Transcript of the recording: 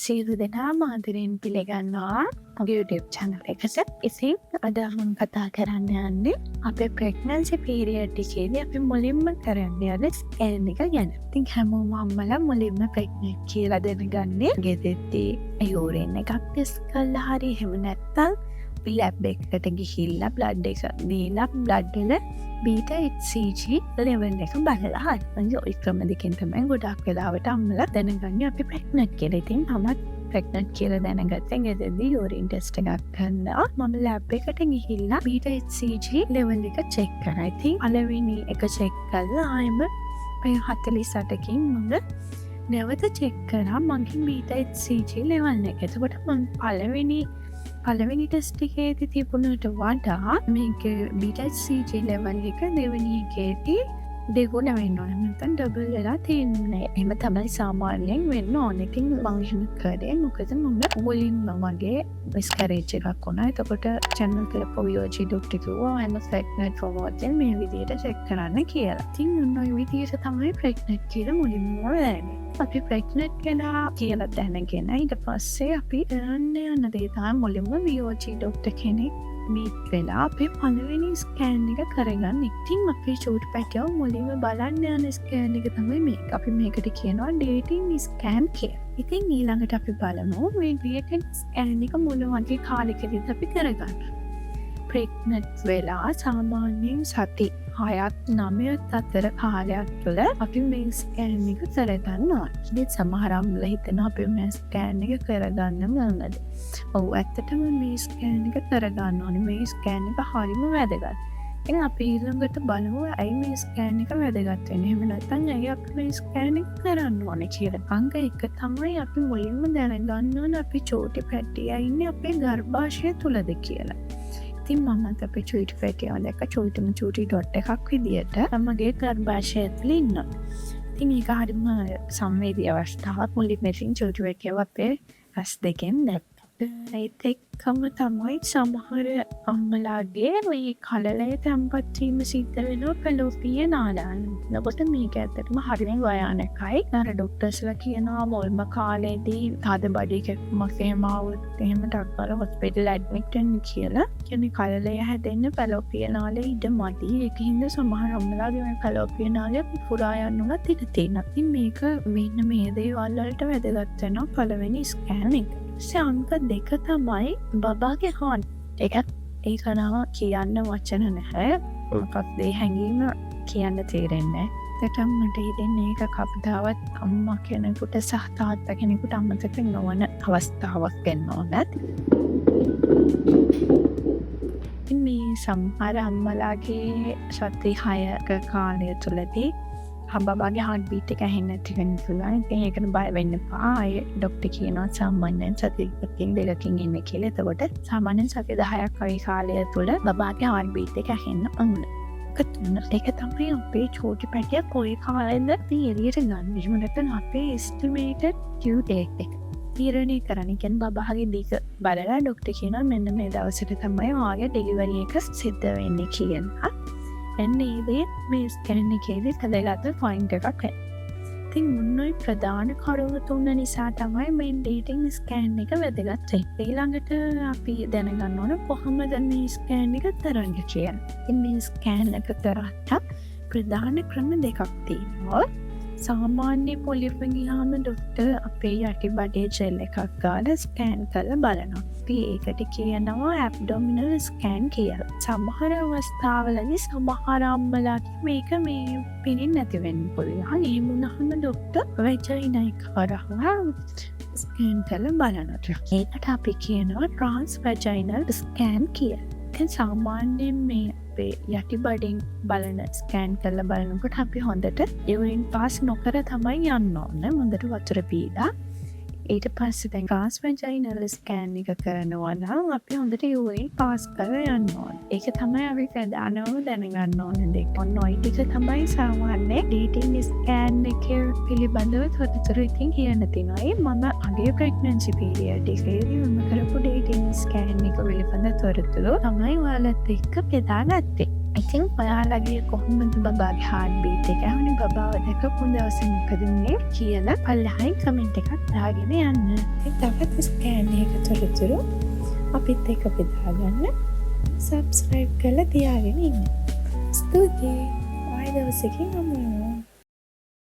සියලු දෙනාම ආදරයෙන් පිළිගන්නවා මගේ YouTube channel එකට. ඉතින් අද මම කතා කරන්න යන්නේ අපේ pregnancy period එකේදී අපි මුලින්ම කරන්න යන ස්කෑන් එක ගැන. ඉතින් හැමෝම අම්මලා මුලින්ම pregnant කියලා දැනගන්නේ ගෙදරදී යූරින් එකක් ටෙස්ට් කරලා හරි එහෙම නැත්නම් ලැබ් එකට ගිහිල්ලා බ්ලඩ් එක දීලා බ්ලඩ් වල බීටා HCG ලෙවල් එක බලලා හරි. ඔය ක්‍රම දෙකෙන් තමයි ගොඩක් වෙලාවට අම්මලා දැනගන්නේ අපි pregnant කියලා. ඉතින් මමත් pregnant කියලා දැනගත්තේ ගෙදරදී යූරින් ටෙස්ට් එකක් කරනවා. මම ලැබ් එකට ගිහිල්ලා බීටා HCG ලෙවල් එක චෙක් කරා. ඉතින් පළවෙනි එක චෙක් කළා ආයෙම 48කින් මම නැවත චෙක් කරා මගේ බීටා HCG ලෙවල් එක. එතකොට මම පළවෙනි ටෙස්ට් එකේදී තිබුණට වඩා මේක බීටා HCG ලෙවල් එක දෙවෙනි එකේදී දෙගුණ වෙන්න ඕන. නැත්නම් ඩබල් වෙලා තියෙන්නේ. එහෙම තමයි සාමාන්‍යයෙන් වෙන්න ඕන. ඉතින් මම එහෙම කරේ මොකද මම මුලින්ම මගේ මිස්කැරේජ් එකක් වුණා. එතකොට channel එක පොවියෝජි ડોක්ටර් කිව්වා I'm pregnant for what මේ විදිහට චෙක් කරන්න කියලා. ඉතින් මොන විදිහට තමයි pregnant කියලා මුලින්ම දැනගන්නේ. අපි pregnant කියලා දැනගෙන ඊට පස්සේ අපි යන්න දේ තමයි මුලින්ම වියෝජි ડોක්ටර් කෙනෙක් මීට් වෙලා අපේ පළවෙනි ස්කෑන් එක කරගන්න. ඉතින් අපේ චූටි පැටියව මුලින්ම බලන්න යන ස්කෑන් එක තමයි මේක. අපි මේකට කියනවා dating scan කියලා. ඉතින් ඊළඟට අපි බලමු මේ dating scan එක මොන වගේ කාලෙකදීද අපි කරගන්න. pregnant වෙලා සාමාන්‍යයෙන් සති 6-9 අතර කාලයක් තුළ අපි මේ ස්කෑන් එක කරගන්නවා. ඉතින් සමහර අම්මලා හිතනවා අපි මේ ස්කෑන් එක කරගන්න මොනවද? ඔව් ඇත්තටම මේ ස්කෑන් එක කරගන්න ඕනේ. මේ ස්කෑන් එක හරිම වැදගත්. ඉතින් අපි ඊළඟට බලමු ඇයි මේ ස්කෑන් එක වැදගත් වෙන්නේ. එහෙම නැත්නම් ඇයි අපි මේ ස්කෑන් එක කරන්න ඕනේ කියලා. අංක 1 තමයි අපි මුලින්ම දැනගන්න ඕනේ අපි චූටි පැටියා ඉන්නේ අපේ ගර්භාෂය තුලද කියලා. ඉතින් මමත් අපේ චූටි පැටියව දැක්ක චූටි ඩොට් එකක් විදියට මගේ ගර්භාෂය ඇතුළේ ඉන්නවා. ඉතින් ඒක හරිම සංවේදී අවස්ථාවක්. මුලින්ම චූටි පැටියව අපේ ඇස් දෙකෙන් දැක්කා. ඒත් එක්කම තමයි සමහර අම්මලාගේ මේ කලලය තැන්පත් වීම සිද්ධ වෙනවා ෆැලෝපියන් ආදාන. එතකොට මේක ඇත්තටම හරිම භයානකයි. අර ડોක්ටර්ස්ලා කියනවා මුල්ම කාලේදී තද බඩේ කැක්කුමක් එහෙම ආවොත් එහෙම ඩක්කර හොස්පිටල් ඇඩ්මිට් වෙන්න කියලා. කියන්නේ කලලය හැදෙන්න ෆැලෝපියන් ආලේ ඉඩ මදි. ඒකින්ද සමහර අම්මලාගේ මේ ෆැලෝපියන් ආලේ පුරා යන්න උනත් ඉඩ තියෙනවා. ඉතින් මේක මෙන්න මේ දේවල් වලට වැදගත් වෙනවා පළවෙනි ස්කෑන් එක. අංක 2 තමයි බබාගේ හෝන් එක. ඒක නම කියන්න වචන නැහැ. මොකක්ද ඒ හැඟීම කියන්න තේරෙන්නේ නැහැ. ඒකට මට හිතෙන්නේ ඒක කවදාවත් අම්මා කෙනෙකුට සහ තාත්තා කෙනෙකුට අමතක නොවන අවස්ථාවක් වෙන්න ඕනත්. මේ සමහර අම්මලාගේ සති 6ක කාලය තුළදී බබාගේ heart beat එක ඇහෙන්නේ නැති වෙන්න පුළුවන්. ඉතින් ඒකට බය වෙන්න එපා. අය ડોක්ටර් කියනවා සාමාන්‍යයෙන් සති 2කින් ඉන්නේ කියලා. එතකොට සාමාන්‍යයෙන් සති 10ක් වගේ කාලය තුළ බබාගේ heart beat එක ඇහෙන්න ඕන. ඒක තමයි අපේ චූටි පැටියා කොයි කාලෙද එළියට ගන්න. එහෙම නැත්නම් අපේ estimated due date එක තීරණය කරන්න. කියන්නේ බබාගේ දිග බලලා ડોක්ටර් කියනවා මෙන්න මේ දවසට තමයි ඔයාගේ ඩෙලිවරි එක සිද්ධ වෙන්නේ කියලා. එන්නේ මේ ස්කෑන් එකේදී වැදගත් පොයින්ට් එකක් වෙනවා. ඉතින් මුන්නොයි ප්‍රධාන කරුණු තුන නිසා තමයි මේ ඩේටිං ස්කෑන් එක වැදගත් වෙන්නේ. ඊළඟට අපි දැනගන්න ඕන කොහොමද මේ ස්කෑන් එක කරන්නේ කියලා. ඉතින් මේ ස්කෑන් එක කරාට ප්‍රධාන ක්‍රම දෙකක් තියෙනවා. සාමාන්‍ය පොලිප් ගියාම ડોක්ටර් අපේ යටිබඩේ ජෙල් එකක් ගාලා ස්කෑන් කරලා බලනවා. අපි ඒකට කියනවා ඇබ්ඩොමිනල් ස්කෑන් කියලා. සමහර අවස්ථාවලදී සමහර අම්මලාට මේක මේ පිළින් නැති වෙන්න පුළුවන්. ඒ වුණාම ડોක්ටර් වෙජයිනා එක කරහා ස්කෑන් කරලා බලනවා. ඒකට අපි කියනවා ට්‍රාන්ස්වැජයිනල් ස්කෑන් කියලා. දැන් සාමාන්‍යයෙන් මේ අපේ යටිබඩෙන් බලන ස්කෑන් කරලා බලනකොට අපි හොඳට යුරින් පාස් නොකර තමයි යන්න ඕන. හොඳට වතුර පීලා ඊට පස්සේ දැන් ට්‍රාන්ස්වැජයිනල් ස්කෑන් එක කරනවා නම් අපි හොඳට යුරින් පාස් කරලා යන්න ඕන. ඒක තමයි අපි ප්‍රධානම දැනගන්න ඕන දෙයක්. ඔන්න ඔය ටික තමයි සාමාන්‍ය ඩේටිං ස්කෑන් එක පිළිබඳව තොරතුරු ඉතින් කියන්න තියෙනවා. මම අගේ ප්‍රෙග්නන්සි පීරියඩ් එකේදී මම කරපු ඩේටිං ස්කෑන් එක පිළිබඳ තොරතුරු තමයි ඔයාලත් එක්ක බෙදාගත්තේ. ඉතින් ඔයාලගේ කොහොමද බබාගේ හාඩ් බීට් එක ඇහුනේ බබාව දැකපු දවසේ මොකද වුනේ කියලා පල්ලෙහායි කමෙන්ට් එකක් දාගෙන යන්න. ඉතින් තවත් ස්කෑන් එක තොරතුරු අපිත් එක්ක බෙදාගන්න සබ්ස්ක්‍රයිබ් කරලා තියාගෙන ඉන්න. ස්තුතියි. ආයෙ දවසකින් හමු වෙනවා.